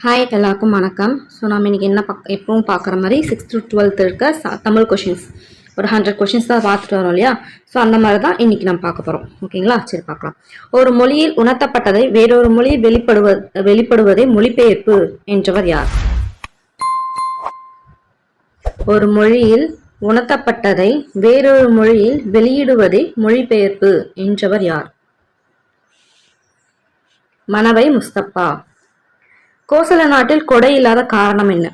Hi எல்லாருக்கும் வணக்கம். So நம்ம இன்றைக்கி என்ன எப்பவும் பார்க்குற மாதிரி 6th to 12th இருக்க தமிழ் கொஷின்ஸ் ஒரு 100 கொஷின்ஸ் தான் பார்த்துட்டு வரோம் இல்லையா? ஸோ அந்த மாதிரி தான் இன்றைக்கி நம்ம பார்க்க போகிறோம். ஓகேங்களா? சரி பார்க்கலாம். ஒரு மொழியில் உணர்த்தப்பட்டதை வேறொரு மொழியில் வெளிப்படுவதை மொழிபெயர்ப்பு என்றவர் யார்? ஒரு மொழியில் உணர்த்தப்பட்டதை வேறொரு மொழியில் வெளியிடுவதை மொழிபெயர்ப்பு என்றவர் யார்? மனவை முஸ்தபா. கோசல நாட்டில் கொடை இல்லாத காரணம் என்ன?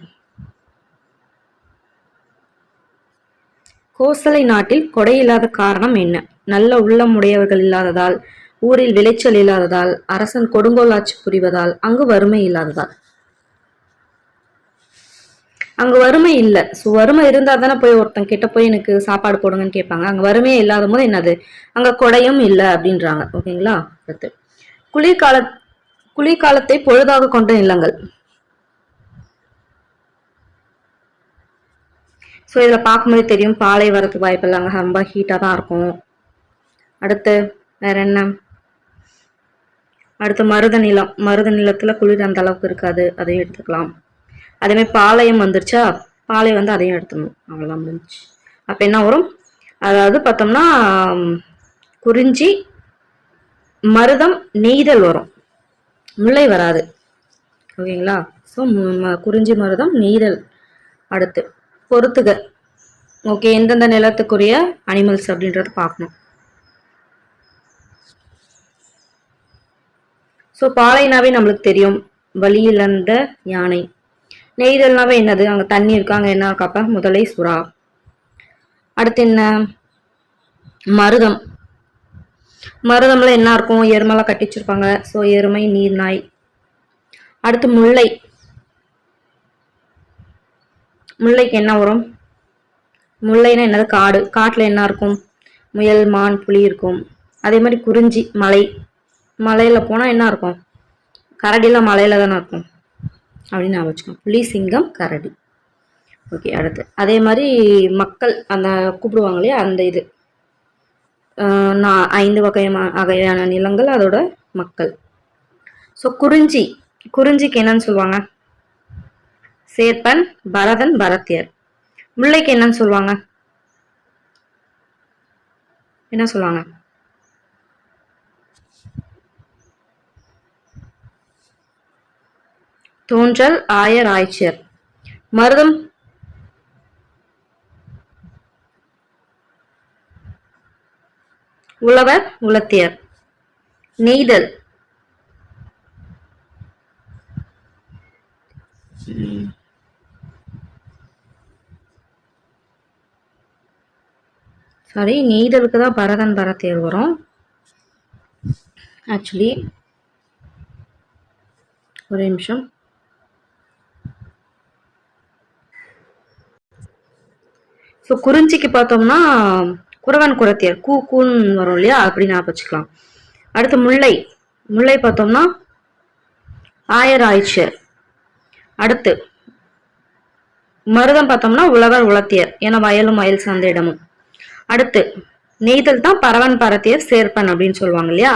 கோசலை நாட்டில் கொடை இல்லாத காரணம் என்ன? நல்ல உள்ளம் உடையவர்கள் இல்லாததால், ஊரில் விளைச்சல் இல்லாததால், அரசன் கொடுங்கோல் ஆட்சி புரிவதால், அங்கு வறுமை இல்லாததால். அங்க வறுமை இல்லை. ஸோ வறுமை இருந்தா தானே போய் ஒருத்தன் கிட்ட போய் எனக்கு சாப்பாடு போடுங்கன்னு கேட்பாங்க. அங்க வறுமையே இல்லாத போது என்னது, அங்க கொடையும் இல்லை அப்படின்றாங்க. ஓகேங்களா? அடுத்து குளிர்காலத்தை பொழுதாக கொண்ட நிலங்கள். ஸோ இதில் பார்க்கும்போது தெரியும் பாலை வரத்துக்கு வாய்ப்பு இல்லைங்க, ரொம்ப ஹீட்டாக தான் இருக்கும். அடுத்து வேற என்ன? அடுத்து மருத நிலத்தில் குளிர் அந்த அளவுக்கு இருக்காது, அதையும் எடுத்துக்கலாம். அதேமாதிரி பாளையம் வந்துருச்சா, பாலை வந்து அதையும் எடுத்துடணும். அவ்வளோதான் முடிஞ்சிச்சு. அப்போ என்ன வரும்? அதாவது பார்த்தோம்னா குறிஞ்சி மருதம் நெய்தல் வரும், முல்லை வராது. ஓகேங்களா? ஸோ குறிஞ்சி மருதம் நெய்தல். அடுத்து பொறுத்துக. ஓகே, எந்தெந்த நிலத்துக்குரிய அனிமல்ஸ் அப்படின்றத பார்க்கணும். ஸோ பாலைனாவே நம்மளுக்கு தெரியும், வழி இழந்த யானை. நெய்தல்னாவே என்னது, அங்கே தண்ணி இருக்கு, அங்கே என்ன இருக்காப்ப முதலை சுறா. அடுத்து என்ன? மருதம்ல என்ன இருக்கும்? எருமெல்லாம் கட்டி வச்சிருப்பாங்க. ஸோ எருமை நீர்நாய். அடுத்து முல்லைக்கு என்ன வரும்? முல்லைன்னா என்னது? காட்டுல என்ன இருக்கும்? முயல் மான் புலி இருக்கும். அதே மாதிரி குறிஞ்சி மலையில போனா என்ன இருக்கும்? கரடிலாம் மலையில தானே இருக்கும் அப்படின்னு நான் வச்சுக்கோங்க. புலி சிங்கம் கரடி. ஓகே. அடுத்து அதே மாதிரி மக்கள் அந்த கூப்பிடுவாங்க இல்லையா, அந்த இது நான் 5 வகையான நிலங்கள், அதோட மக்கள். ஸோ குறிஞ்சிக்கு என்னன்னு சொல்லுவாங்க? சேர்ப்பன், பரதன், பரத்தியர். முல்லைக்கு என்னன்னு சொல்லுவாங்க? என்ன சொல்லுவாங்க? தோன்றல், ஆயர், ஆய்ச்சியர். மருதம் உழவர், உலத்தியர். நெய்தல் நெய்தலுக்கு தான் பரதன் பரத்தியர் வரும். ஆக்சுவலி ஒரு நிமிஷம். ஸோ குறிஞ்சிக்கு பார்த்தோம்னா குறவன் குறத்தியர், கூன்னு வரும் இல்லையா, அப்படி நான் வச்சுக்கலாம். அடுத்து முல்லை பார்த்தோம்னா ஆயர், ஆய்ச்சியர். அடுத்து மருதம் பார்த்தோம்னா உழவர், உலத்தியர், ஏன்னா வயலும் வயல் சார்ந்த இடமும். அடுத்து நெய்தல் தான் பரவன், பரத்தியர், சேர்ப்பன் அப்படின்னு சொல்லுவாங்க இல்லையா.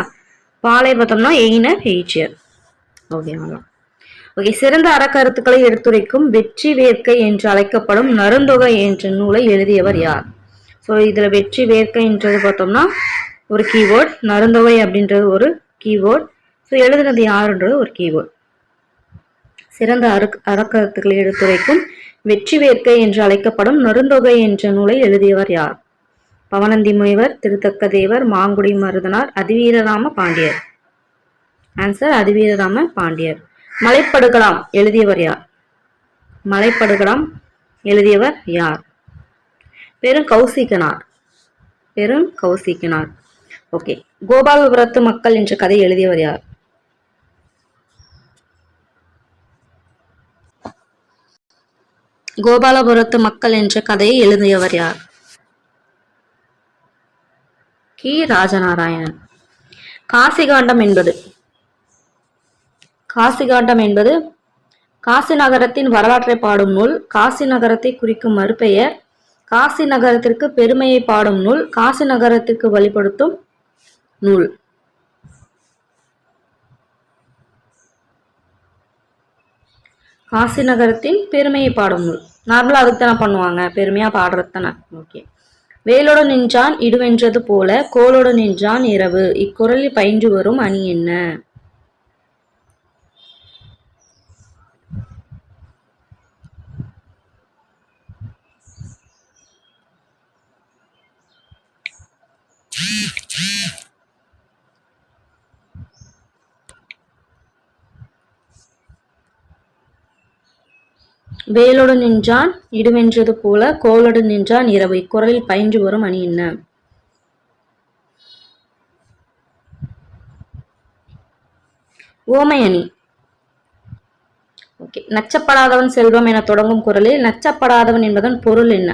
பாலை பார்த்தோம்னா எயினர், எய்ச்சியர். ஓகே. சிறந்த அறக்கருத்துக்களை எடுத்துரைக்கும் வெற்றி வேர்க்கை என்று அழைக்கப்படும் நருந்தொகை என்ற நூலை எழுதியவர் யார்? ஸோ இதுல வெற்றி வேர்க்கைன்றது பார்த்தோம்னா ஒரு கீவேர்ட், நருந்தொகை அப்படின்றது ஒரு கீவேர்ட். ஸோ எழுதுனது யாருன்றது ஒரு கீவேர்ட். சிறந்த அறக்கருத்துக்களை எடுத்துரைக்கும் வெற்றி வேர்க்கை என்று அழைக்கப்படும் நருந்தொகை என்ற நூலை எழுதியவர் யார்? பவனந்தி முனிவர், திருத்தக்க தேவர், மாங்குடி மருதனார், அதிவீரராம பாண்டியர். ஆன்சர் அதிவீரராம பாண்டியர். மலைப்படுகலாம் எழுதியவர் யார்? மலைப்படுகலாம் எழுதியவர் யார்? பெருங்கௌசிகனார். ஓகே. கோபாலபுரத்து மக்கள் என்ற கதை எழுதியவர் யார்? கோபாலபுரத்து மக்கள் என்ற கதையை எழுதியவர் யார்? கி. ராஜநாராயணன். காசிகாண்டம் என்பது காசி நகரத்தின் வரலாற்றை பாடும் நூல், காசி நகரத்தை குறிக்கும் மறுபெயர், காசி நகரத்திற்கு பெருமையை பாடும் நூல், காசி நகரத்திற்கு வழிபடுத்தும் நூல். காசி நகரத்தின் பெருமையை பாடும் நூல். நார்மலா அதுக்கு தானே பண்ணுவாங்க, பெருமையா பாடுறது தானே. ஓகே. வேலோடு நின்றான் இடுவென்றது போல கோலோடு நின்றான் இரவு, இக்குறளில் பயின்று வரும் அணி என்ன? வேலோடு நின்றான் இடுவென்றது போல கோலோடு நின்றான் இரவு, இக்குறளில் பயின்று வரும் அணி என்ன? ஓமை அணி. ஓகே. நச்சப்படாதவன் செல்வம் என தொடங்கும் குறளில் நச்சப்படாதவன் என்பதன் பொருள் என்ன?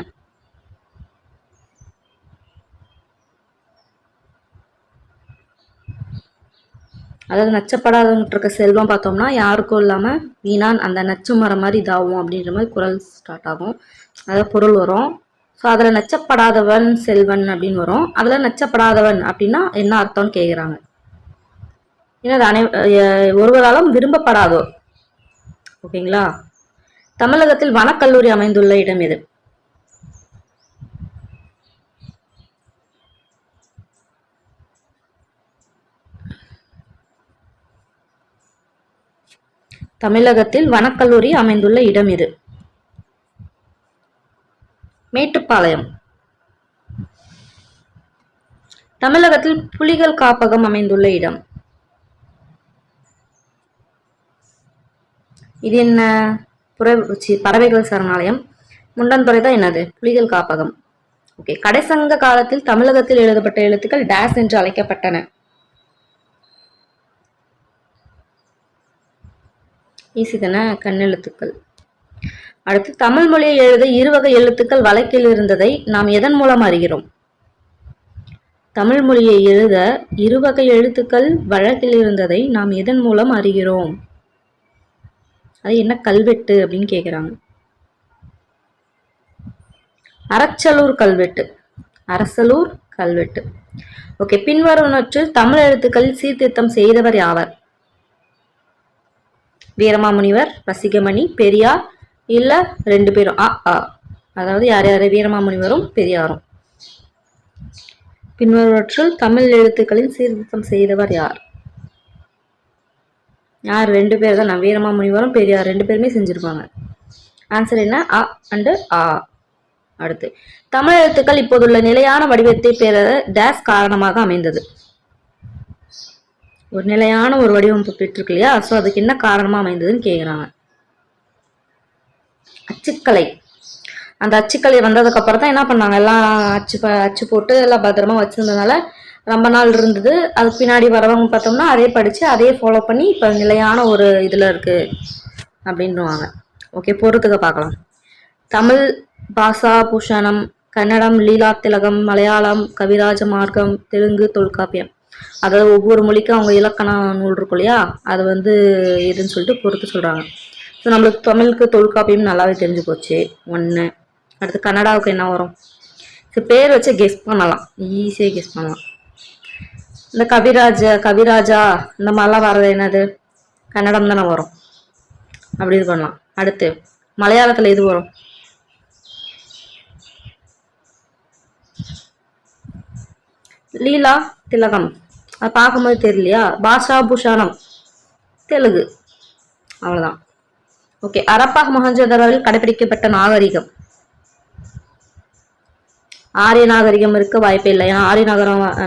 அதாவது நச்சப்படாதவன் இருக்க செல்வம் பார்த்தோம்னா யாருக்கும் இல்லாம வீணான் அந்த நச்சு மரம் மாதிரி இதாகும் அப்படின்ற மாதிரி குறள் ஸ்டார்ட் ஆகும். அதாவது பொருள் வரும். ஸோ அதில் நச்சப்படாதவன் செல்வன் அப்படின்னு வரும். அதில் நச்சப்படாதவன் அப்படின்னா என்ன அர்த்தம்னு கேட்குறாங்க. ஏன்னா ஒருவராலும் விரும்பப்படாதோர். ஓகேங்களா? தமிழகத்தில் வனக்கல்லூரி அமைந்துள்ள இடம் எது? தமிழகத்தில் வனக்கல்லூரி அமைந்துள்ள இடம் எது? மேட்டுப்பாளையம். தமிழகத்தில் புலிகள் காப்பகம் அமைந்துள்ள இடம் இது என்ன? பறவைகள் சரணாலயம். முண்டன்துறை தான் என்னது? புலிகள் காப்பகம். ஓகே. கடைசங்க காலத்தில் தமிழகத்தில் எழுதப்பட்ட எழுத்துக்கள் டேஸ் என்று அழைக்கப்பட்டன. ஈஸி தானே, கண்ணெழுத்துக்கள். அடுத்து தமிழ் மொழியை எழுத இருவகை எழுத்துக்கள் வழக்கில் இருந்ததை நாம் எதன் மூலம் அறிகிறோம்? தமிழ் மொழியை எழுத இருவகை எழுத்துக்கள் வழக்கில் இருந்ததை நாம் எதன் மூலம் அறிகிறோம்? அது என்ன கல்வெட்டு அப்படின்னு கேக்குறாங்க. அரச்சலூர் கல்வெட்டு. அரசலூர் கல்வெட்டு. ஓகே. பின்வருவனவற்றில் தமிழ் எழுத்துக்களில் சீர்திருத்தம் செய்தவர் யாவர்? வீரமாமுனிவர், ரசிகமணி, பெரியார், இல்ல ரெண்டு பேரும்? அதாவது யார் யாரு? வீரமாமுனிவரும் பெரியாரும். பின்வருவற்றில் தமிழ் எழுத்துக்களில் சீர்திருத்தம் செய்தவர் யார்? யார்? ரெண்டு பேர் தான். வீரமாமுனிவரும் பெரியார் ரெண்டு பேருமே செஞ்சிருப்பாங்க. ஆன்சர் என்ன? அ அண்டு ஆ. அடுத்து தமிழ் எழுத்துக்கள் இப்போதுள்ள நிலையான வடிவத்தை பெற டேஸ் காரணமாக அமைந்தது. ஒரு நிலையான ஒரு வடிவமைப்பு பெற்றிருக்கு இல்லையா? ஸோ அதுக்கு என்ன காரணமா அமைந்ததுன்னு கேட்குறாங்க. அச்சுக்கலை. அந்த அச்சுக்கலை வந்ததுக்கு அப்புறம் தான் என்ன பண்ணாங்க, எல்லாம் அச்சு போட்டு எல்லாம் பத்திரமா வச்சிருந்ததுனால ரொம்ப நாள் இருந்தது. அதுக்கு பின்னாடி வரவங்க பார்த்தோம்னா அதே படிச்சு அதே ஃபாலோ பண்ணி இப்போ நிலையான ஒரு இதுல இருக்கு அப்படின்னுவாங்க. ஓகே. பொறுத்துக்க பார்க்கலாம். தமிழ் பாஷா பூஷணம், கன்னடம் லீலா திலகம், மலையாளம் கவிராஜ மார்க்கம், தெலுங்கு தொல்காப்பியம். அதாவது ஒவ்வொரு மொழிக்கும் அவங்க இலக்கண நூல் இருக்கும் இல்லையா, அது எதுன்னு சொல்லிட்டு பொறுத்து சொல்றாங்க. ஸோ நம்மளுக்கு தமிழுக்கு தொல்காப்பியம் நல்லாவே தெரிஞ்சு போச்சு. ஒன்று. அடுத்து கன்னடாவுக்கு என்ன வரும்? ஸோ பேர் வச்சு கெஸ் பண்ணலாம், ஈஸியாக கெஸ் பண்ணலாம். இந்த கவிராஜா இந்த மாதிரிலாம் வர்றது என்னது? கன்னடம் தானே வரும். அப்படி இது பண்ணலாம். அடுத்து மலையாளத்தில் எது வரும்? லீலா திலகம். அது பார்க்கும்போது தெரியலையா? பாஷா பூஷானம் தெலுங்கு. அவ்வளோதான். ஓகே. அரப்பா மொஹஞ்சதாரோவில் கடைபிடிக்கப்பட்ட நாகரிகம். ஆரிய நாகரிகம் இருக்க வாய்ப்பே இல்லை. ஏன்னா ஆரிய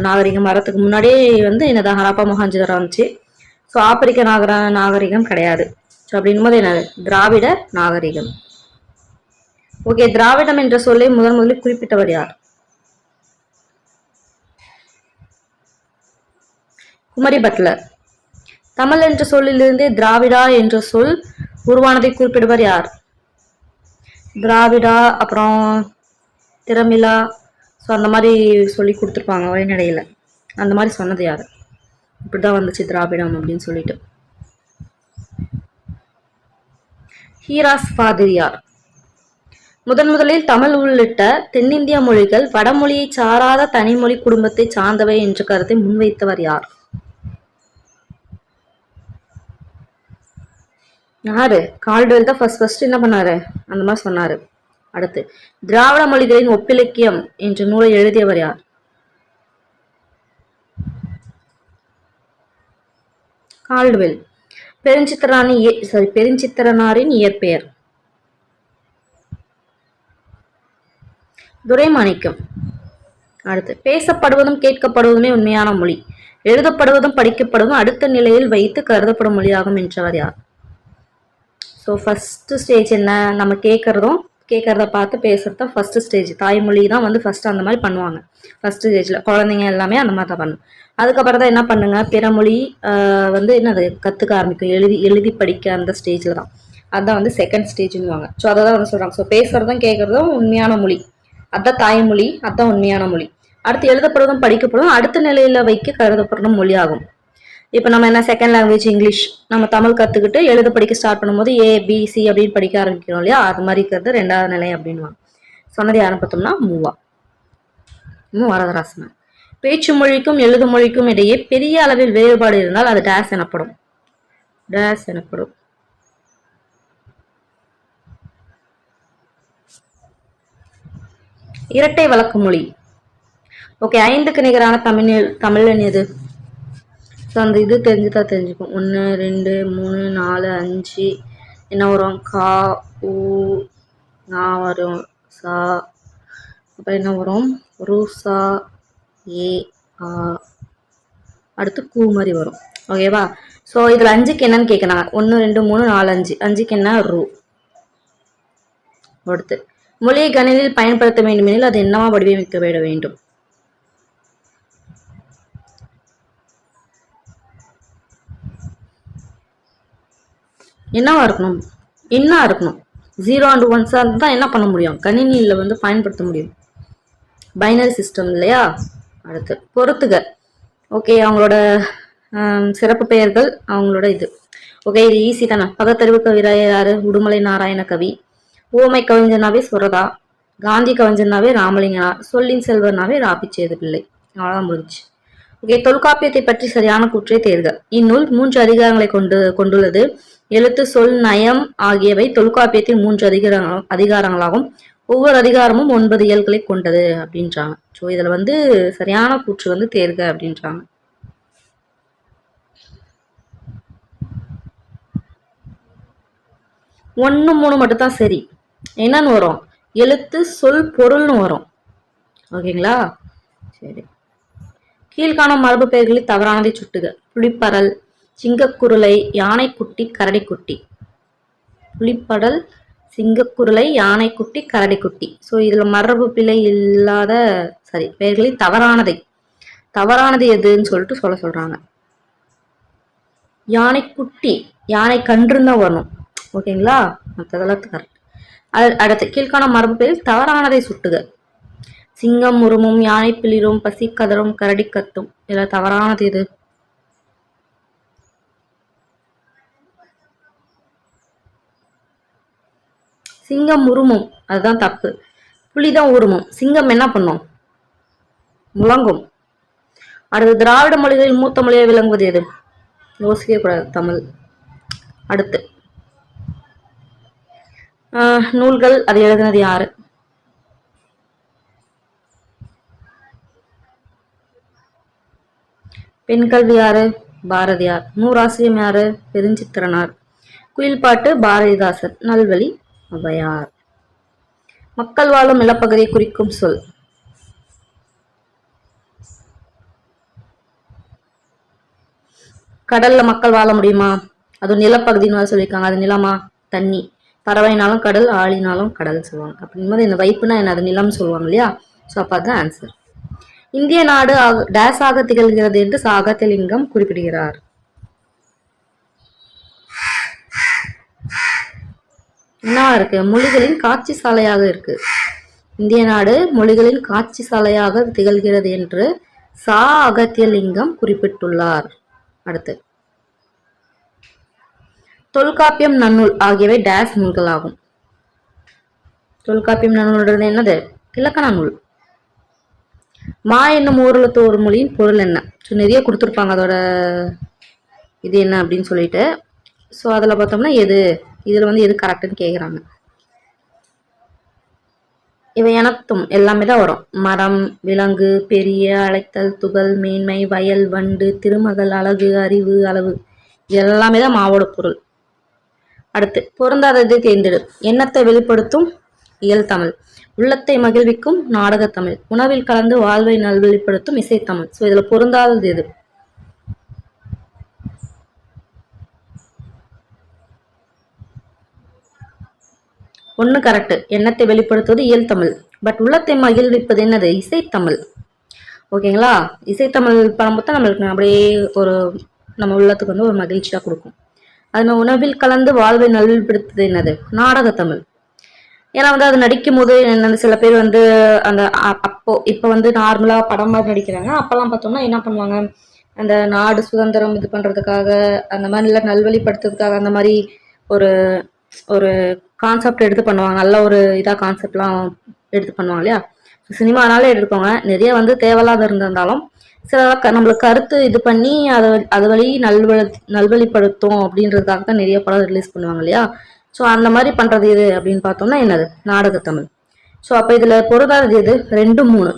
நாகரிகம் வரத்துக்கு முன்னாடியே என்னதான் ஹரப்பா மொஹஞ்சதாரோ இருந்துச்சு. ஸோ ஆப்பிரிக்க நாகரிகம் கிடையாது. ஸோ அப்படின்னும் போது என்னது? திராவிட நாகரிகம். ஓகே. திராவிடம் என்ற சொல்லை முதலில் குறிப்பிட்டவர் யார்? குமரி பட்லர். தமிழ் என்ற சொல்லிலிருந்தே திராவிடா என்ற சொல் உருவானதை குறிப்பிடுவர் யார்? திராவிடா, அப்புறம் திரமிழா, ஸோ அந்த மாதிரி சொல்லி கொடுத்துருப்பாங்க வழிநடையில். அந்த மாதிரி சொன்னது யார்? இப்படிதான் வந்துச்சு திராவிடம் அப்படின்னு சொல்லிட்டு. ஹீராஸ் பாதிரியார். முதலில் தமிழ் உள்ளிட்ட தென்னிந்திய மொழிகள் வடமொழியை சாராத தனிமொழி குடும்பத்தை சார்ந்தவை என்ற கருத்தை முன்வைத்தவர் யார்? யாரு? கால்டுவெல் தான் ஃபர்ஸ்ட் என்ன பண்ணாரு? அந்த மாதிரி சொன்னாரு. அடுத்து திராவிட மொழிகளின் ஒப்பிலக்கியம் என்ற நூலை எழுதியவர் யார்? கால்டுவெல். பெருஞ்சித்திரனாரின் இயற்பெயர்? துரைமாணிக்கம். அடுத்து பேசப்படுவதும் கேட்கப்படுவதுமே உண்மையான மொழி, எழுதப்படுவதும் படிக்கப்படுவதும் அடுத்த நிலையில் வைத்து கருதப்படும் மொழியாகும் என்றவர் யார்? ஸோ ஃபர்ஸ்ட் ஸ்டேஜ் என்ன? நம்ம கேட்கறத பார்த்து பேசுறது ஃபர்ஸ்ட் ஸ்டேஜ். தாய்மொழி தான் வந்து ஃபர்ஸ்ட் அந்த மாதிரி பண்ணுவாங்க. ஃபர்ஸ்ட் ஸ்டேஜ்ல குழந்தைங்க எல்லாமே அந்த மாதிரி தான் பண்ணும். அதுக்கப்புறம் தான் என்ன பண்ணுங்க, பிற மொழி வந்து என்னது கற்றுக்க ஆரம்பிக்கும். எழுதி படிக்க அந்த ஸ்டேஜில் தான். அதுதான் வந்து செகண்ட் ஸ்டேஜ்னுவாங்க. ஸோ அதை தான் வந்து சொல்கிறாங்க. ஸோ பேசுறதும் கேட்கறதும் உண்மையான மொழி, அதான் தாய்மொழி, அதான் உண்மையான மொழி. அடுத்து எழுதப்படுவதும் படிக்கப்படுவதும் அடுத்த நிலையில வைக்க கருதப்படும் மொழி ஆகும். இப்போ நம்ம என்ன செகண்ட் லாங்குவேஜ் இங்கிலீஷ், நம்ம தமிழ் கற்றுக்கிட்டு எழுத படிக்க ஸ்டார்ட் பண்ணும்போது ABC அப்படின்னு படிக்க ஆரம்பிக்கிறோம் இல்லையா, அது மாதிரி இருக்கிறது ரெண்டாவது நிலை அப்படின்வாங்க. சொன்னது யாருன்னு பார்த்தோம்னா வரதராசன். பேச்சு மொழிக்கும் எழுது மொழிக்கும் இடையே பெரிய அளவில் வேறுபாடு இருந்தால் அது டேஸ் எனப்படும். இரட்டை வழக்கு மொழி. ஓகே, 5க்கு நிகரான தமிழன் எது? ஸோ அந்த இது தெரிஞ்சுதான் தெரிஞ்சுக்கும். 1 2 3 4 5 என்ன வரும்? கா ஊ நா வரும், சா, அப்புறம் என்ன வரும்? ரூசா, ஏ, ஆ, அடுத்து கூ மாதிரி வரும். ஓகேவா? ஸோ இதில் 5க்கு என்னன்னு கேட்குறாங்க. 1 2 3 4 5. 5க்கு என்ன? ரூ. அடுத்து மொழியை கணினியில் பயன்படுத்த வேண்டுமெனில் அது என்னவா வடிவமைக்க விட வேண்டும்? என்னவா இருக்கணும்? என்ன இருக்கணும்? 0 and 1 தான் என்ன பண்ண முடியும்? கணினியில் வந்து பயன்படுத்த முடியும். பைனரி சிஸ்டம் இல்லையா? அடுத்து பொறுத்துக. ஓகே, அவங்களோட சிறப்பு பெயர்கள், அவங்களோட இது. ஓகே, இது ஈஸி தானே. பகுத்தறிவு கவிராயர் யாரு? உடுமலை நாராயண கவி. ஊமை கவிஞனாவே சுரதா. காந்தி கவிஞனாவே ராமலிங்கனார். சொல்லின் செல்வனாவே ராபிச்சேது பிள்ளை. அவ்வளோதான் முடிஞ்சு. ஓகே, தொல்காப்பியத்தை பற்றி சரியான கூற்றை தேர்க. இந்நூல் 3 அதிகாரங்களை கொண்டுள்ளது. எழுத்து, சொல், நயம் ஆகியவை தொல்காப்பியத்தின் 3 அதிகாரங்களாகும். ஒவ்வொரு அதிகாரமும் 9 இயல்களை கொண்டது அப்படின்றாங்க. ஸோ இதுல வந்து சரியான கூற்று வந்து தேர்க அப்படின்றாங்க. ஒன்று 3 மட்டும் தான் சரி. என்னன்னு வரும்? எழுத்து, சொல், பொருள்னு வரும். ஓகேங்களா? சரி. கீழ்காணும் மரபு பெயர்களில் தவறானதை சுட்டுக. புலிப்பரல், சிங்கக்குருளை, யானைக்குட்டி, கரடிக்குட்டி. புலிப்படல், சிங்கக்குருளை, யானைக்குட்டி, கரடிக்குட்டி. ஸோ இதில் மரபு பிழை இல்லாத பெயர்களில் தவறானது எதுன்னு சொல்லிட்டு சொல்றாங்க. யானைக்குட்டி, யானை கன்றுன்னு தான் வரணும். ஓகேங்களா? மற்றதெல்லாம் கரெக்ட். அடுத்து கீழ்காணும் மரபு பெயரில் தவறானதை சுட்டுக. சிங்கம் உருமும், யானை பிளிரும், பசி கதரும், கரடி கத்தும். இதில் தவறானது எது? சிங்கம் உருமும், அதுதான் தப்பு. புலிதான் உருமும், சிங்கம் என்ன பண்ணும்? முழங்கும். அடுத்து திராவிட மொழிகளில் மூத்த மொழியை விளங்குவது எது? யோசிக்க கூடாது, தமிழ். அடுத்து நூல்கள், அது எழுதினது யாரு? பெண் கல்வி யாரு? பாரதியார். நூறாசிரியம் யாரு? பெருஞ்சித்திரனார். குயில் பாட்டு பாரதிதாசன். நல்வழி ஔவையார். மக்கள் வாழும் நிலப்பகுதியை குறிக்கும் சொல். கடல்ல மக்கள் வாழ முடியுமா? அது நிலப்பகுதின்னு சொல்லியிருக்காங்க. அது நிலமா? தண்ணி. பறவைனாலும் கடல், ஆளினாலும் கடல் சொல்லுவாங்க. அப்படிங்கும்போது இந்த வைப்புனா என்ன? அது நிலம் சொல்லுவாங்க இல்லையா? ஸோ அப்போ அதுதான் ஆன்சர். இந்திய நாடு டேஸ் ஆக திகழ்கிறது என்று சாகத்தியலிங்கம் குறிப்பிடுகிறார். என்ன இருக்கு? மொழிகளின் காட்சி சாலையாக இருக்கு. இந்திய நாடு மொழிகளின் காட்சி சாலையாக திகழ்கிறது என்று சா அகத்தியலிங்கம் குறிப்பிட்டுள்ளார். அடுத்து தொல்காப்பியம், நன்னூல் ஆகியவை டேஸ் நூல்கள் ஆகும். தொல்காப்பியம், நன்னூல் என்னது? இலக்கண நூல். மா என்னும் ஓரெழுத்து ஒரு மொழியின் பொருள் என்ன? ஸோ நிறைய கொடுத்துருப்பாங்க அதோட இது என்ன அப்படின்னு சொல்லிட்டு. ஸோ அதில் பார்த்தோம்னா எது இதில் வந்து எது கரெக்டுன்னு கேட்குறாங்க. இவை அனைத்தும் எல்லாமே தான் வரும். மரம், விலங்கு, பெரிய, அழைத்தல், துகள், மேன்மை, வயல், வண்டு, திருமகள், அழகு, அறிவு, அளவு, இது எல்லாமே தான் மாவோட பொருள். அடுத்து பொருந்தாததை தேர்ந்தெடு. எண்ணத்தை வெளிப்படுத்தும் இயல் தமிழ், உள்ளத்தை மகிழ்விக்கும் நாடகத்தமிழ், உணவில் கலந்து வாழ்வை நல்வழிப்படுத்தும் இசைத்தமிழ். ஸோ இதில் பொருந்தாதது எது? ஒன்று கரெக்டு, எண்ணத்தை வெளிப்படுத்துவது இயல் தமிழ். பட் உள்ளத்தை மகிழ்விப்பது என்னது? இசைத்தமிழ். ஓகேங்களா? இசைத்தமிழ் படம் பார்த்தா நம்மளுக்கு அப்படியே ஒரு நம்ம உள்ளத்துக்கு வந்து ஒரு மகிழ்ச்சியாக கொடுக்கும். அது உணவில் கலந்து வாழ்வை நல்வழிப்படுத்துவது என்னது? நாடகத்தமிழ். ஏன்னா வந்து அது நடிக்கும் போது என்ன சில பேர் வந்து அந்த இப்போ வந்து நார்மலாக படம் மாதிரி நடிக்கிறாங்க. அப்போல்லாம் பார்த்தோம்னா என்ன பண்ணுவாங்க, அந்த நாடு சுதந்திரம் இது பண்ணுறதுக்காக அந்த மாதிரிலாம் நல்வழிப்படுத்துறதுக்காக அந்த மாதிரி ஒரு ஒரு கான்செப்ட் எடுத்து பண்ணுவாங்க. நல்ல ஒரு இதாக கான்செப்ட்லாம் எடுத்து பண்ணுவாங்க இல்லையா? சினிமானாலே எடுத்துக்கோங்க, நிறைய வந்து தேவையில்லாத இருந்திருந்தாலும் சில நம்மளுக்கு கருத்து இது பண்ணி அது வழி நல்வழிப்படுத்தும் அப்படின்றதுக்காக தான் நிறைய படம் ரிலீஸ் பண்ணுவாங்க இல்லையா? ஸோ அந்த மாதிரி பண்ணுறது எது அப்படின்னு பார்த்தோம்னா என்னது? நாடகத்தமிழ். ஸோ அப்போ இதில் பொருந்தாதது எது? 2, 3.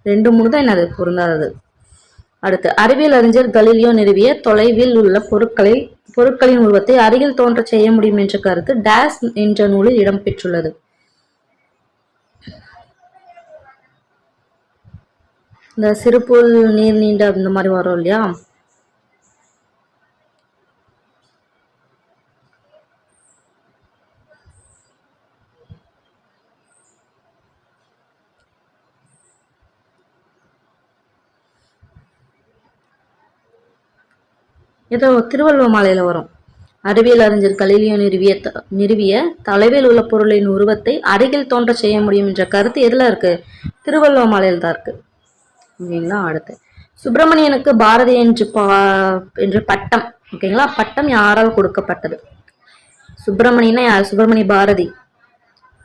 2, 3 தான் என்னது? பொருந்தாதது. அடுத்து அறிவியல் அறிஞர் கலீலியோ நிறுவிய தொலைவில் உள்ள பொருட்களின் உருவத்தை அருகில் தோன்ற செய்ய முடியும் என்ற கருத்து டேஸ் என்ற நூலில் இடம்பெற்றுள்ளது. இந்த சிறுபுல் நீர் நீண்ட அந்த மாதிரி வரும் இல்லையா? ஏதோ திருவள்ளுவர் மாலையில வரும். அறிவியல் அறிஞர் கலீலியோ நிறுவிய தொலைவில் உள்ள பொருளின் உருவத்தை அருகில் தோன்ற செய்ய முடியும் என்ற கருத்து எதுல இருக்கு? திருவள்ளுவர் மாலையில் தான் இருக்கு. ஓகேங்களா? அடுத்து சுப்பிரமணியனுக்கு பாரதி என்று பட்டம். ஓகேங்களா? பட்டம் யாரால் கொடுக்கப்பட்டது? சுப்பிரமணியனா யார்? சுப்பிரமணிய பாரதி.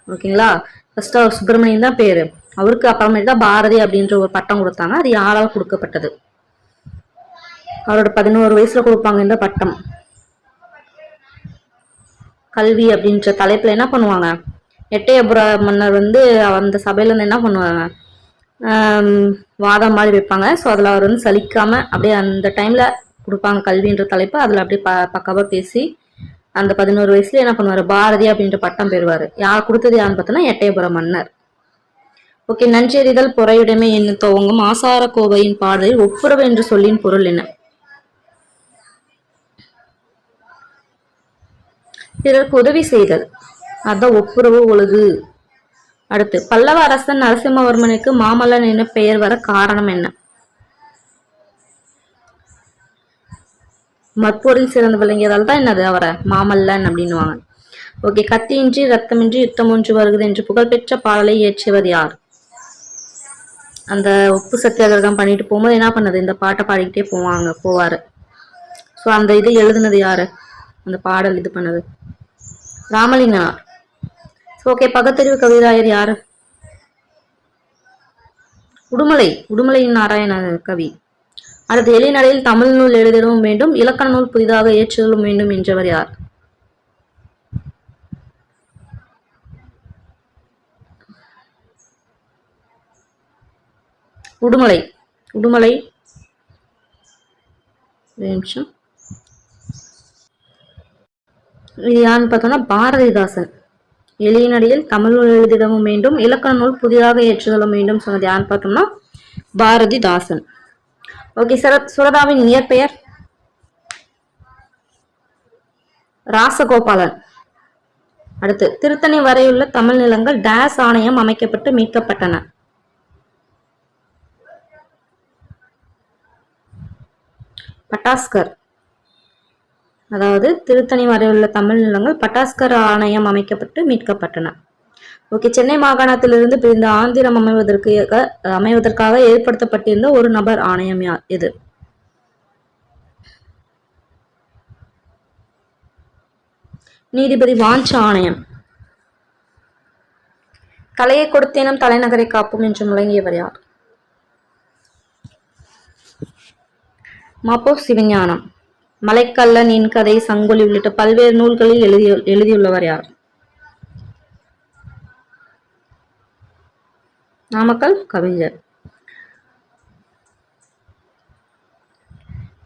ஓகேங்களா? ஃபர்ஸ்ட் அவர் சுப்பிரமணியன் தான் பேரு. அவருக்கு அப்புறமேட்டு தான் பாரதி அப்படின்ற ஒரு பட்டம் கொடுத்தாங்க. அது யாரால் கொடுக்கப்பட்டது? அவரோட 11 வயசுல கொடுப்பாங்க இந்த பட்டம். கல்வி அப்படின்ற தலைப்புல என்ன பண்ணுவாங்க, எட்டயபுர மன்னர் வந்து அந்த சபையில இருந்து என்ன பண்ணுவாங்க, வாதம் மாதிரி வைப்பாங்க. ஸோ அதில் அவர் வந்து சலிக்காம அப்படியே அந்த டைம்ல கொடுப்பாங்க கல்வின்ற தலைப்பு. அதில் அப்படியே பக்காவா பேசி அந்த 11 வயசுல என்ன பண்ணுவார், பாரதி அப்படின்ற பட்டம் பெறுவார். யார் கொடுத்தது யாருன்னு பார்த்தோன்னா எட்டயபுர மன்னர். ஓகே. நன்றெறிதல் பொறையுடைமை என்ன துவங்கும் ஆசார கோவையின் பாடலில் ஒப்புரவு என்று சொல்லின் பொருள் என்ன? பிறருக்கு உதவி செய்தல், அதான் ஒப்புரவு ஒழுகு. அடுத்து பல்லவ அரசன் நரசிம்மவர்மனுக்கு மாமல்லன் என பெயர் வர காரணம் என்ன? மற்போரில் சிறந்து விளங்கியதால் தான் என்னது அவரை மாமல்லன் அப்படின்னுவாங்க. ஓகே. கத்தியின்றி ரத்தமின்றி யுத்தம் ஒன்று வருகிறது என்று புகழ்பெற்ற பாடலை இயற்றியவர் யார்? அந்த உப்பு சத்தியாகிரகம் பண்ணிட்டு போகும்போது என்ன பண்ணது, இந்த பாட்டை பாடிக்கிட்டே போவாரு. ஸோ அந்த இதை எழுதுனது யாரு, அந்த பாடல் இது பண்ணது? ராமலிங்கனார். ஓகே. பகுத்தறிவு கவிராயர் யாரு? உடுமலையின் நாராயண கவி. அடுத்து எளிநடையில் தமிழ் நூல் எழுதிடவும் வேண்டும், இலக்கண நூல் புதிதாக ஏற்றுதலும் வேண்டும் என்றவர் யார்? உடுமலை நிமிஷம். இது யாருன்னு பார்த்தோம்னா பாரதிதாசன். எளிநடையில் தமிழ் நூல் எழுதிடவும் வேண்டும், இலக்கண நூல் புதிதாக ஏற்றுதலும் வேண்டும் சொன்னது யாருன்னு பார்த்தோம்னா பாரதிதாசன். ஓகே. சுரதாவின் இயற்பெயர்? ராசகோபாலன். அடுத்து திருத்தணி வரையுள்ள தமிழ் நிலங்கள் டேஸ் ஆணையம் அமைக்கப்பட்டு மீட்கப்பட்டன. பட்டாஸ்கர். அதாவது திருத்தணி வரையுள்ள தமிழ் நிலங்கள் பட்டாஸ்கர் ஆணையம் அமைக்கப்பட்டு மீட்கப்பட்டன. ஓகே. சென்னை மாகாணத்திலிருந்து பிரிந்த ஆந்திரம் அமைவதற்காக ஏற்படுத்தப்பட்டிருந்த ஒரு நபர் ஆணையம் யார்? எது? நீதிபதி வாஞ்ச ஆணையம். தலையை கொடுத்தேனும் தலைநகரை காப்போம் என்று முழங்கியவர் யார்? மாப்போ சிவஞானம். மலைக்கல்லன், என் கதை, சங்கொலி உள்ளிட்ட பல்வேறு நூல்களில் எழுதியுள்ளவர் யார்? நாமக்கல் கவிஞர்.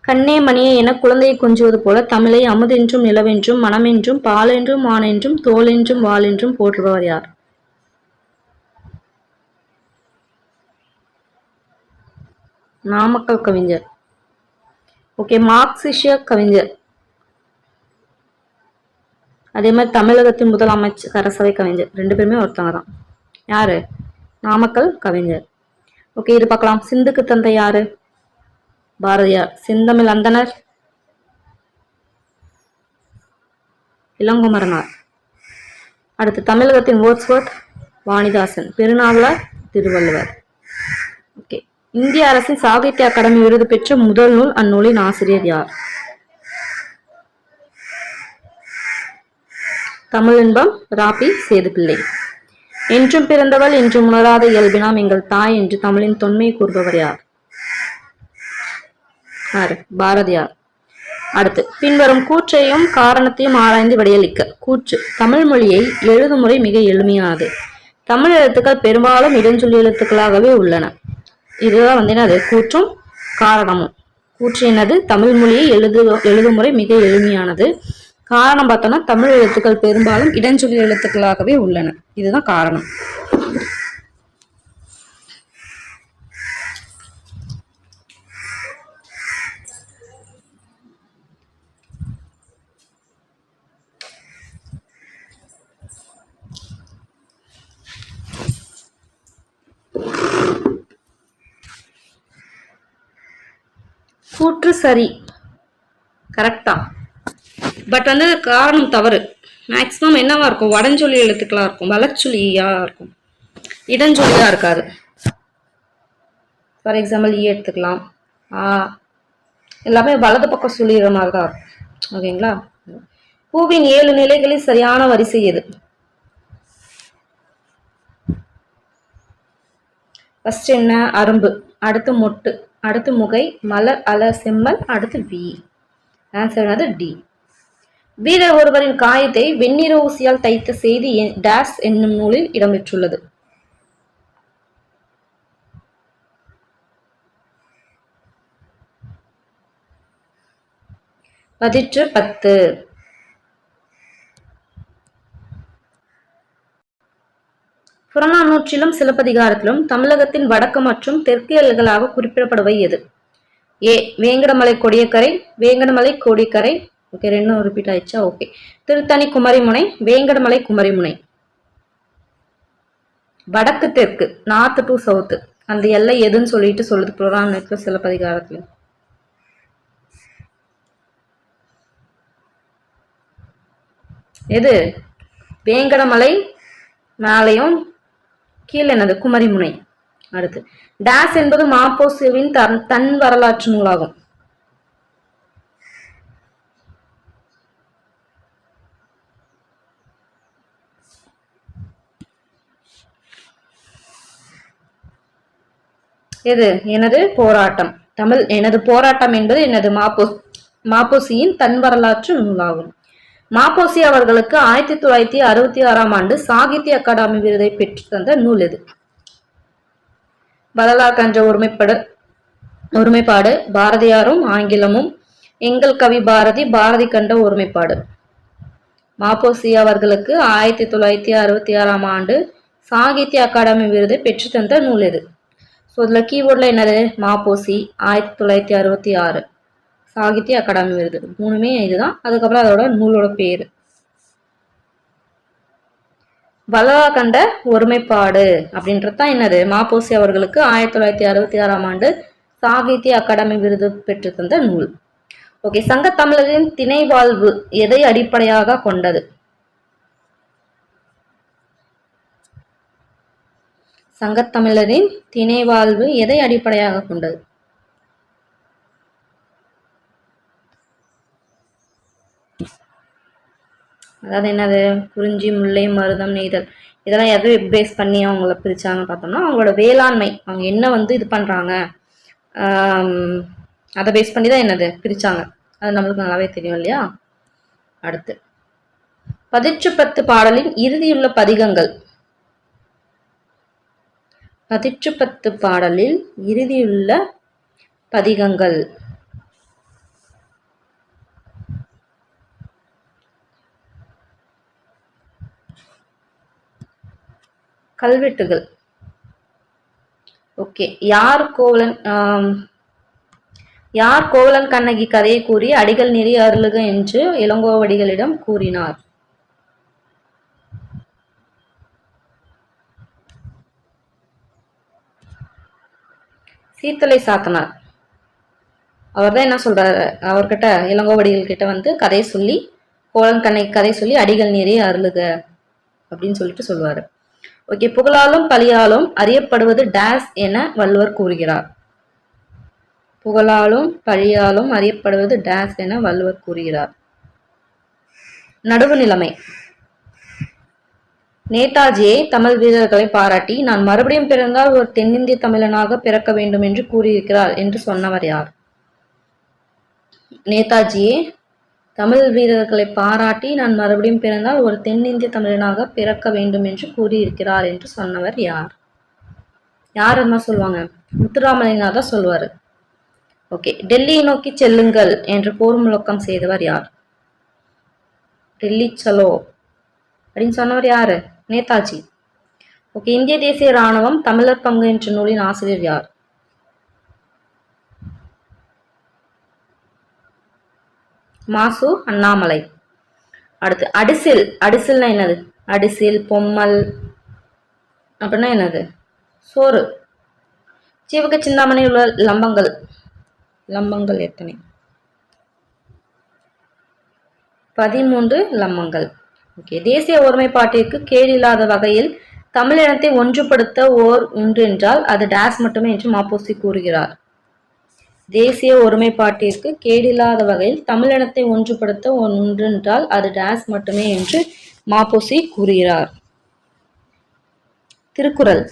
கண்ணே மணியே என குழந்தையை கொஞ்சுவது போல தமிழை அமுதென்றும் நிலவென்றும் மனமென்றும் பாலென்றும் மானென்றும் தோலென்றும் வாளென்றும் போற்றுபவர் யார்? நாமக்கல் கவிஞர். ஓகே, மார்க்சிய கவிஞர். அதே மாதிரி தமிழகத்தின் முதல் அரசவை கவிஞர். 2 பேருமே ஒருத்தவங்க தான். யாரு? நாமக்கல் கவிஞர். ஓகே, இது பார்க்கலாம். சிந்துக்கு தந்தை யாரு? பாரதியார். செந்தமிழ் அந்தனர்? இளங்குமரனார். அடுத்து தமிழகத்தின் வேர்ட்ஸ்வொர்த்? வாணிதாசன். பெருநாவலர்? திருவள்ளுவர். ஓகே, இந்திய அரசின் சாகித்ய அகாடமி விருது பெற்ற முதல் நூல், அந்நூலின் ஆசிரியர் யார்? தமிழின்பம், ராபி சேதுப்பிள்ளை. என்றும் பிறந்தவள் என்றும் உணராத இயல்பினாம் எங்கள் தாய் என்று தமிழின் தொன்மையை கூறுபவர் யார்? பாரதியார். அடுத்து, பின்வரும் கூற்றையும் காரணத்தையும் ஆராய்ந்து விடையளிக்க. கூற்று: தமிழ் மொழியை எழுதும் முறை மிக எளிமையானது. தமிழ் எழுத்துக்கள் பெரும்பாலும் இடஞ்சொல்லி எழுத்துக்களாகவே உள்ளன. இதுதான் என்னது? கூற்றும் காரணமும். கூற்று என்னது? தமிழ் மொழியை எழுதும் முறை மிக எளிமையானது. காரணம் பார்த்தோம்னா தமிழ் எழுத்துக்கள் பெரும்பாலும் இடஞ்சொல்லி எழுத்துக்களாகவே உள்ளன. இதுதான் காரணம். கூற்று சரி, கரெக்டா. பட் காரணம் தவறு. மேக்சிமம் என்னவா இருக்கும்? வடஞ்சொல்லி எழுத்துக்களா இருக்கும், வலச்சொல்லியா இருக்கும், இடஞ்சொல்லியா இருக்காது. ஃபார் எக்ஸாம்பிள் எடுத்துக்கலாம். எல்லாமே வலது பக்கம் சொல்லிடுற மாதிரி தான் இருக்கும். ஓகேங்களா? பூவின் 7 நிலைகளில் சரியான வரிசை எது? ஃபர்ஸ்ட் என்ன? அரும்பு, அடுத்து மொட்டு, அடுத்து முகை, மலர், அலர், செம்மல், அடுத்து வி. ஆன்சர் என்னது? டி. வீரர் ஒருவரின் காயத்தை வெண்ணிற ஊசியால் தைத்த செய்தி டேஸ் என்னும் நூலில் இடம்பெற்றுள்ளது. பதிற்று 10. புறநானூற்றிலும் சிலப்பதிகாரத்திலும் தமிழகத்தின் வடக்கு மற்றும் தெற்கு எல்லைகளாக குறிப்பிடப்படுவை எது? ஏ. வேங்கடமலை கொடியக்கரை, வேங்கடமலை கோடிக்கரை. ஓகே, 2 ரிப்பீட் ஆயிடுச்சா? ஓகே. திருத்தணி குமரிமுனை, வேங்கடமலை குமரிமுனை. வடக்கு தெற்கு, நார்த் டு சவுத், அந்த எல்லை எதுன்னு சொல்லிட்டு சொல்லுது புறநானூற்று சிலப்பதிகாரத்துல. எது? வேங்கடமலை மேலையும் கீழே என்னது? குமரிமுனை. அடுத்து, டேஸ் என்பது மாப்போசிவின் தன் வரலாற்று நூலாகும். எது? எனது போராட்டம். தமிழ் எனது போராட்டம் என்பது எனது மாப்போசியின் தன் வரலாற்று நூலாகும். மாப்போசி அவர்களுக்கு 1966ஆம் ஆண்டு சாகித்ய அகாடமி விருதை பெற்று தந்த நூல் எது? வரலாறு கன்ற ஒருமைப்பாடு, பாரதியாரும் ஆங்கிலமும், எங்கள் கவி பாரதி, பாரதி கண்ட ஒருமைப்பாடு. மாப்போசி அவர்களுக்கு 1966ஆம் ஆண்டு சாகித்ய அகாடமி விருதை பெற்று தந்த நூல் எது? ஸோ இதில் கீபோர்டில் என்னது? மாப்போசி, 1966, சாகித்ய அகாடமி விருது. 3மே இதுதான். அதுக்கப்புறம் அதோட நூலோட பேரு. வரலாறு கண்ட ஒருமைப்பாடு அப்படின்றது தான் என்னது? மாப்போசி அவர்களுக்கு 1966ஆம் ஆண்டு சாகித்ய அகாடமி விருது பெற்று தந்த நூல். ஓகே, சங்க தமிழரின் திணை வாழ்வு எதை அடிப்படையாக கொண்டது? சங்கத்தமிழரின் திணை வாழ்வு எதை அடிப்படையாக கொண்டது? அதாவது என்னது? குறிஞ்சி, முல்லை, மருதம், நெய்தல். இதெல்லாம் எதை பேஸ் பண்ணி அவங்கள பிரிச்சாங்க பார்த்தோம்னா, அவங்களோட வேளாண்மை, அவங்க என்ன இது பண்றாங்க, அதை பேஸ் பண்ணி தான் என்னது பிரிச்சாங்க. அது நம்மளுக்கு நல்லாவே தெரியும் இல்லையா. அடுத்து 10 பாடலின் இறுதியுள்ள பதிகங்கள். 10 பாடலில் இறுதியுள்ள பதிகங்கள். கல்வெட்டுகள். ஓகே. யார் கோவலன் கண்ணகி கதையை கூறி அடிகள் நெறி அருளுக என்று இளங்கோவடிகளிடம் கூறினார்? சீத்தலை சாத்தனார். அவர் தான் என்ன சொல்றாரு, அவர்கிட்ட இளங்கோவடிகள் கிட்ட வந்து கதையை சொல்லி, கோவலன் கண்ணகி கதை சொல்லி அடிகள் நெறி அருளுக அப்படின்னு சொல்லிட்டு சொல்லுவாரு. ஓகே. புகழாலும் பழியாலும் அறியப்படுவது டேஸ் என வள்ளுவர் கூறுகிறார்? புகழாலும் பழியாலும் அறியப்படுவது டேஸ் என வள்ளுவர் கூறுகிறார்? நடுவு நிலைமை. நேதாஜியை தமிழ் வீரர்களை பாராட்டி, நான் மறுபடியும் பிறந்தால் ஒரு தென்னிந்திய தமிழனாக பிறக்க வேண்டும் என்று கூறியிருக்கிறார் என்று சொன்னவர் யார்? நேதாஜியை தமிழ் வீரர்களை பாராட்டி, நான் மறுபடியும் பிறந்தால் ஒரு தென்னிந்திய தமிழனாக பிறக்க வேண்டும் என்று கூறியிருக்கிறார் என்று சொன்னவர் யார்? யார் என்ன சொல்லுவாங்க? முத்துராமலிங்கனார் தான் சொல்லுவாரு. ஓகே. டெல்லியை நோக்கி செல்லுங்கள் என்று போர் முழக்கம் செய்தவர் யார்? டெல்லி சலோ அப்படின்னு சொன்னவர் யாரு? நேதாஜி. ஓகே. இந்திய தேசிய இராணுவம் தமிழர் பங்கு என்ற நூலின் ஆசிரியர் யார்? மாசு அண்ணாமலை. அடுத்து அடிசில். அடிசில்னா என்னது? அடிசில், பொம்மல் அப்படின்னா என்னது? சோறு. சீவக சிந்தாமணி உள்ள லம்பங்கள். லம்பங்கள் எத்தனை? 13 லம்பங்கள். ஓகே. தேசிய ஒருமைப்பாட்டிற்கு கேடில்லாத வகையில் தமிழினத்தை ஒன்றுபடுத்த ஒன்று என்றால் அது டேஸ் மட்டுமே என்று மாப்போசி கூறுகிறார். தேசிய ஒருமைப்பாட்டிற்கு கேடில்லாத வகையில் தமிழினத்தை ஒன்றுபடுத்த ஒன்று என்றால் அது டேஸ் மட்டுமே என்று மாப்போசி கூறுகிறார். திருக்குறள்.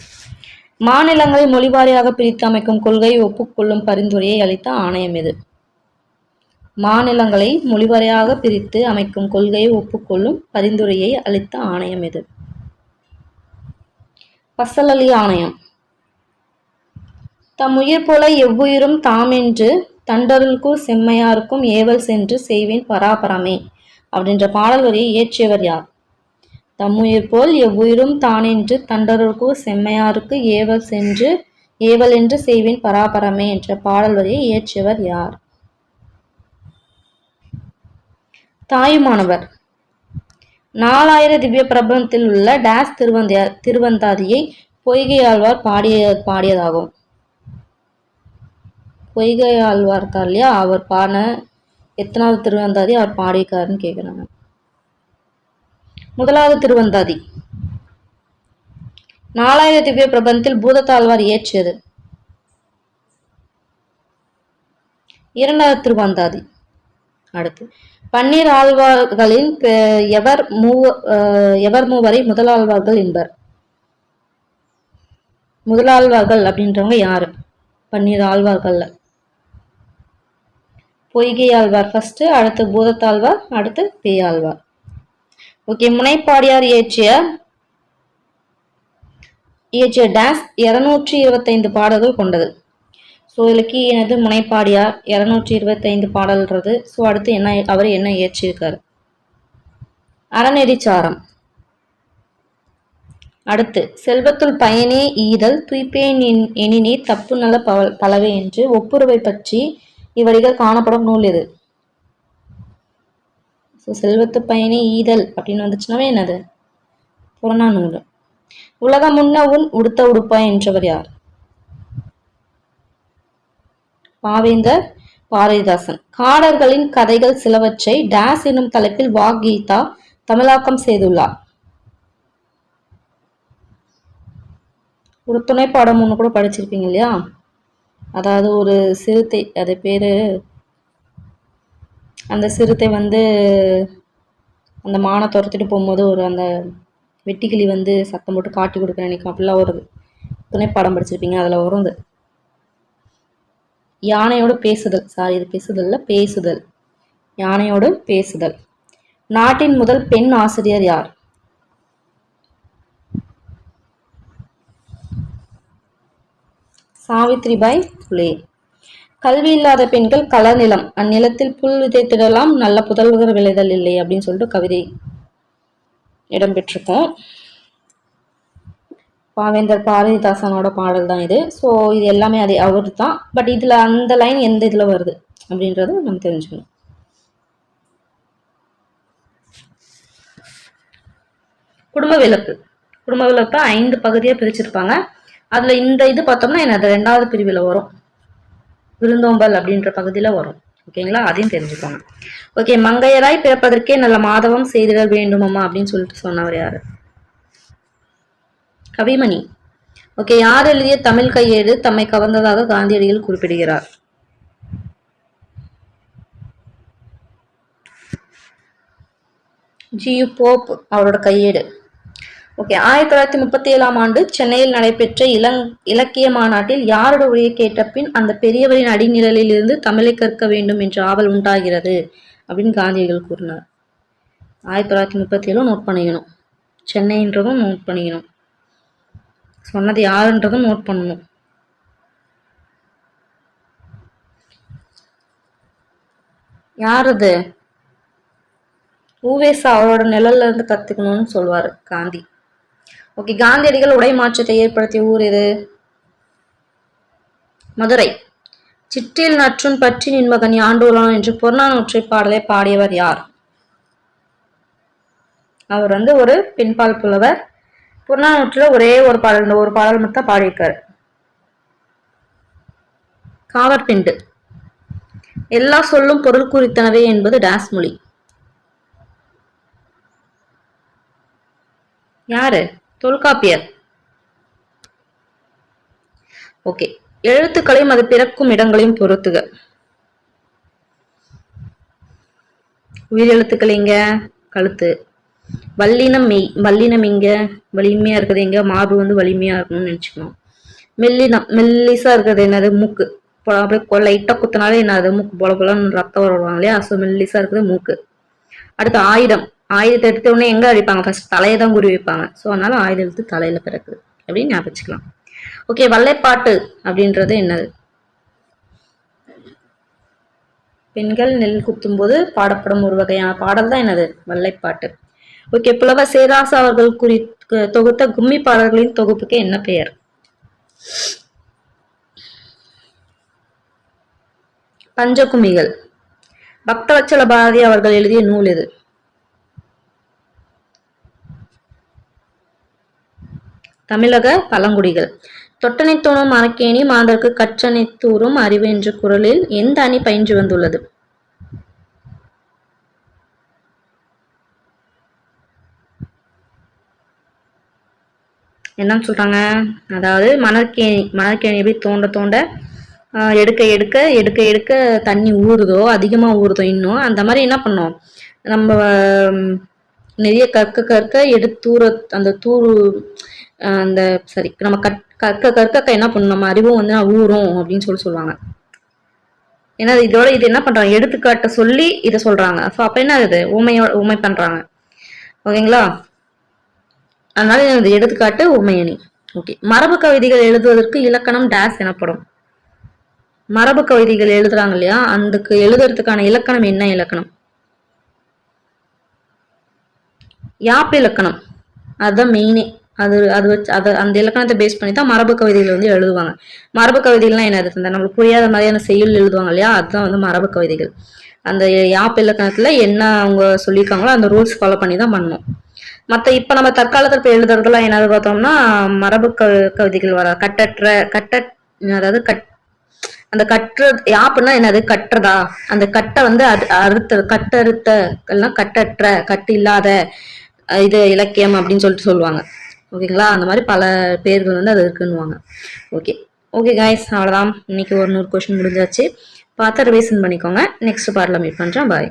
மாநிலங்களை மொழிவாரியாக பிரித்து அமைக்கும் கொள்கையை ஒப்புக்கொள்ளும் பரிந்துரையை அளித்த ஆணையம் எது? மாநிலங்களை மொழிவாரியாக பிரித்து அமைக்கும் கொள்கையை ஒப்புக்கொள்ளும் பரிந்துரையை அளித்த ஆணையம் எது? பசலலி ஆணையம். தம் உயிர் போல எவ்வுயிரும் தாமென்று தண்டருள்குள் செம்மையாருக்கும் ஏவல் சென்று செய்வேன் பராபரமே அப்படின்ற பாடல் வரியை இயற்றியவர் யார்? தம்முயிர் போல் எவ்வுயிரும் தானென்று தண்டருள்குள் செம்மையாருக்கு ஏவல் என்று செய்வேன் பராபரமே என்ற பாடல் வரியை இயற்றியவர் யார்? தாயுமானவர். 4000 திவ்ய பிரபந்தத்தில் உள்ள டேஸ் திருவந்தாதியை பொய்கையாழ்வார் பாடியதாகும். பொய்கையாழ்வார் இருக்கார் இல்லையா, அவர் பாடின எத்தனாவது திருவந்தாதி அவர் பாடியிருக்காருன்னு கேட்குறாங்க. முதலாவது திருவந்தாதி. 4000 திவ்ய பிரபந்தத்தில் பூதத்தாழ்வார் இயற்றியது. இரண்டாவது திருவந்தாதி. அடுத்து 12 ஆழ்வார்களின் எவர் மூவரை முதலாழ்வார்கள் என்பர்? முதலாழ்வார்கள் அப்படின்றவங்க யாரு? 12 ஆழ்வார்கள்ல பொய்கை ஆழ்வார் ஃபர்ஸ்ட், அடுத்து பூதத்தாழ்வார், அடுத்து பேயாழ்வார். ஓகே. முனைப்பாடியார் இயற்றிய டேஸ் 225 பாடல்கள் கொண்டது. ஸோ இலக்கிய எனது முனைப்பாடியார் 225 பாடல்ன்றது. ஸோ அடுத்து அவர் என்ன இயற்றியிருக்காரு? அறநெறிச்சாரம். அடுத்து செல்வத்துள் பயனே ஈதல் துய்ப்பேன் எனினே தப்பு நல பலவே என்று ஒப்புரவை பற்றி இவ்வடிகள் காணப்படும் நூல் எது? ஸோ செல்வத்து பயனே ஈதல் அப்படின்னு வந்துச்சுனாவே என்னது? புறநானூறு. உலகம் முன்ன உன் உடுத்த உடுப்பா என்றவர் யார்? பாவேந்தர் பாரதிதாசன். காடர்களின் கதைகள் சிலவற்றை டேஸ் என்னும் தலைப்பில் வாகீதா தமிழாக்கம் செய்துள்ளார். ஒரு துணைப்பாடம் ஒன்று கூட படிச்சிருப்பீங்க இல்லையா, அதாவது ஒரு சிறுத்தை, அது பேரு, அந்த சிறுத்தை வந்து அந்த மானை துரத்திட்டு போகும்போது ஒரு அந்த வெட்டிக்கிளி வந்து சத்தம் போட்டு காட்டி கொடுக்க நினைக்கும், அப்படிலாம் ஒரு துணைப்பாடம் படிச்சிருப்பீங்க. அதில் வரும் அது யானையோட பேசுதல். சாரி, இது பேசுதல்ல, பேசுதல். யானையோடு பேசுதல். நாட்டின் முதல் பெண் ஆசிரியர் யார்? சாவித்ரிபாய் புலே. கல்வி இல்லாத பெண்கள் களநிலம், அந்நிலத்தில் புல் விதைத்திடலாம், நல்ல புதல்வர் விளைதல் இல்லை அப்படின்னு சொல்லிட்டு கவிதை இடம்பெற்றிருக்கோம். பாவேந்தர் பாரதிதாசனோட பாடல் தான் இது. ஸோ இது எல்லாமே அதே அவர் தான். பட் இதில் அந்த லைன் எந்த இதில் வருது அப்படின்றது நம்ம தெரிஞ்சுக்கணும். குடும்ப விளக்கு. குடும்ப விளக்கு 5 பகுதியாக பிரிச்சிருப்பாங்க. அதில் இந்த இது பார்த்தோம்னா அது 2வது பிரிவில் வரும். விருந்தோம்பல் அப்படின்ற பகுதியில் வரும். ஓகேங்களா, அதையும் தெரிஞ்சுக்கோங்க. ஓகே, மங்கையராய் பிறப்பதற்கே நல்ல மாதவம் செய்திட வேண்டுமம்மா அப்படின்னு சொல்லிட்டு சொன்னவர் யாரு? கவிமணி. ஓகே, யார் எழுதிய தமிழ் கையேடு தம்மை கவர்ந்ததாக காந்தியடிகள் குறிப்பிடுகிறார்? ஜி.யு. போப் அவரோட கையேடு. ஓகே, 1937ஆம் ஆண்டு சென்னையில் நடைபெற்ற இலக்கிய மாநாட்டில் யாரோட உரையை கேட்ட பின் அந்த பெரியவரின் அடிநிழலில் இருந்து தமிழை கற்க வேண்டும் என்ற ஆவல் உண்டாகிறது அப்படின்னு காந்தியடிகள் கூறினார். 1937 நோட் பண்ணிக்கணும். சென்னைன்றதும் நோட் பண்ணிக்கணும். சொன்னது யாருன்றதும் நோட் பண்ணணும். யார் அது? ஊவேசா அவரோட நிழல்ல இருந்து கத்துக்கணும்னு சொல்வாரு காந்தி. ஓகே, காந்தியடிகள் உடை மாற்றத்தை ஏற்படுத்திய ஊர் எது? மதுரை. சிற்றில் நற்றுன் பற்றி நின்மகன் யாண்டுலான் என்று புறநானூற்றை பாடலை பாடியவர் யார்? அவர் ஒரு பெண்பால் புலவர். புறநானூற்றுல ஒரே ஒரு பாடல், இந்த ஒரு பாடல் மட்டும் பாடியிருக்காரு. காவற்பெண்டு. எல்லா சொல்லும் பொருள் குறித்தனவே என்பது டேஸ் மொழி. யாரு? தொல்காப்பியர். ஓகே, எழுத்துக்களையும் அது பிறக்கும் இடங்களையும் பொறுத்துக. உயிரெழுத்துக்கள் எங்க? கழுத்து. வல்லினம் மெய். வல்லினம் எங்க? வலிமையா இருக்குது எங்க? மார்பு வலிமையா இருக்கணும்னு நினைச்சுக்கணும். மெல்லினம், மெல்லிசா இருக்கிறது என்னது? மூக்கு. அப்படியே லைட்டா குத்தினாலே என்னது? மூக்கு போல போலன்னு ரத்தம் வருவாங்க இல்லையா? ஸோ மெல்லிசா இருக்குது மூக்கு. அடுத்து ஆயுதம். ஆயுதத்தை எடுத்த உடனே எங்க அடிப்பாங்க? ஃபர்ஸ்ட் தலையை தான் குறி வைப்பாங்க. ஸோ அதனால ஆயுத எழுத்து தலையில பிறக்குது அப்படின்னு ஞாபகம் வச்சுக்கலாம். ஓகே, வல்லைப்பாட்டு அப்படின்றது என்னது? பெண்கள் நெல் குத்தும் போது பாடப்படும் ஒரு வகையான பாடல் தான் என்னது? வல்லைப்பாட்டு. ஓகே, புலவர் சேராசா அவர்கள் தொகுத்த கும்மி பாடல்களின் தொகுப்புக்கு என்ன பெயர்? பஞ்சகும்மிகள். பக்தவச்சல பாரதி அவர்கள் எழுதிய நூல் எது? தமிழக பழங்குடிகள். தொட்டனை தோணும் மரக்கேணி மாந்தருக்கு கற்றனை தூரும் அறிவு என்ற குரலில் எந்த அணி பயின்று வந்துள்ளது? என்னன்னு சொல்றாங்க? அதாவது மணற்கேணி எப்படி தோண்ட தோண்ட எடுக்க எடுக்க எடுக்க எடுக்க தண்ணி ஊறுதோ, அதிகமா ஊறுதோ இன்னும், அந்த மாதிரி என்ன பண்ணோம் நம்ம நிறைய கற்க கற்க எடுத்து அந்த தூரு அந்த சரி நம்ம கற்க கற்க என்ன பண்ணும், நம்ம அறிவும் ஊறும் அப்படின்னு சொல்லுவாங்க. ஏன்னா இதோட இது என்ன பண்றாங்க? எடுத்துக்காட்ட சொல்லி இதை சொல்றாங்க. ஸோ அப்ப என்ன ஆகுது? ஊமை பண்றாங்க. ஓகேங்களா? அதனால இது எடுத்துக்காட்டு ஊமையணி. ஓகே, மரபு கவிதைகள் எழுதுவதற்கு இலக்கணம் டேஸ் எனப்படும். மரபு கவிதைகள் எழுதுறாங்க இல்லையா, அதுக்கு எழுதுறதுக்கான இலக்கணம் என்ன இலக்கணம்? யாப்பு இலக்கணம். அதுதான் மெயினே. அந்த இலக்கணத்தை பேஸ் பண்ணி தான் மரபு கவிதைகள் எழுதுவாங்க. மரபு கவிதைகள்லாம் என்னது? நம்மளுக்கு புரியாத மாதிரியான செயல் எழுதுவாங்க இல்லையா, அதுதான் மரபு கவிதைகள். அந்த யாப்பு இலக்கணத்துல என்ன அவங்க சொல்லியிருக்காங்களோ அந்த ரூல்ஸ் ஃபாலோ பண்ணி தான் பண்ணணும். இப்ப நம்ம தற்காலத்தில் எழுதுறதுலாம் என்னது பார்த்தோம்னா மரபு கவிதைகள் வர அதாவது அந்த யாப்புன்னா என்னது? கட்டுறதா? அந்த கட்டை கட்டறுத்த கட்டற்ற கட்டு இல்லாத இது இலக்கியம் அப்படின்னு சொல்லுவாங்க. ஓகேங்களா? அந்த மாதிரி பல பேர்கள் அது இருக்குன்னுவாங்க. ஓகே ஓகே கைஸ், அவ்வளோதான். இன்னைக்கு ஒரு 100 கொஸ்டின் முடிஞ்சாச்சு. பார்த்து ரிவைசன் பண்ணிக்கோங்க. நெக்ஸ்ட் பார்ட்ல மீட் பண்ணுறேன். பாய்.